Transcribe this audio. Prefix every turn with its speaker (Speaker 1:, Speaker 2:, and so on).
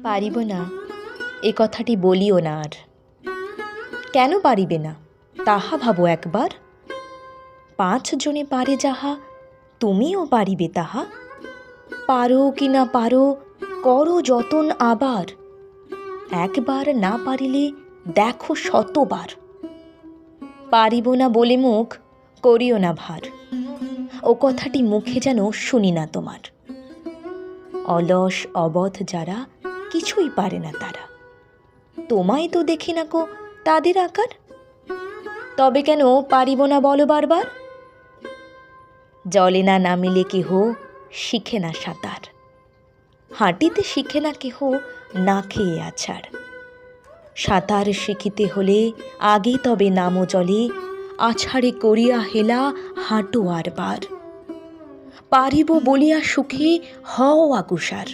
Speaker 1: পারিব না এ কথাটি বলিও না আর। কেন পারিবে না তাহা ভাবো একবার। 5 জনে পারে যাহা, তুমিও পারিবে তাহা। পারো কি না পারো, করো যতন আবার। একবার না পারিলে দেখো শতবার। পারিব না বলে মুখ করিও না ভার। ও কথাটি মুখে যেন শুনি না তোমার। অলস অবধ যারা, কিছুই পারে না তারা। তোমায় তো দেখি না কো তাদের আকার। তবে কেন পারিব না বলো বারবার। জলে না নামিলে কেহ শিখে না সাঁতার। হাঁটিতে শিখে না কেহ না খেয়ে আছাড়। সাঁতার শিখিতে হলে আগে তবে নামো জলে। আছাড়ে করিয়া হেলা হাঁটো আর বার। পারিব বলিয়া সুখে হও আকুশার।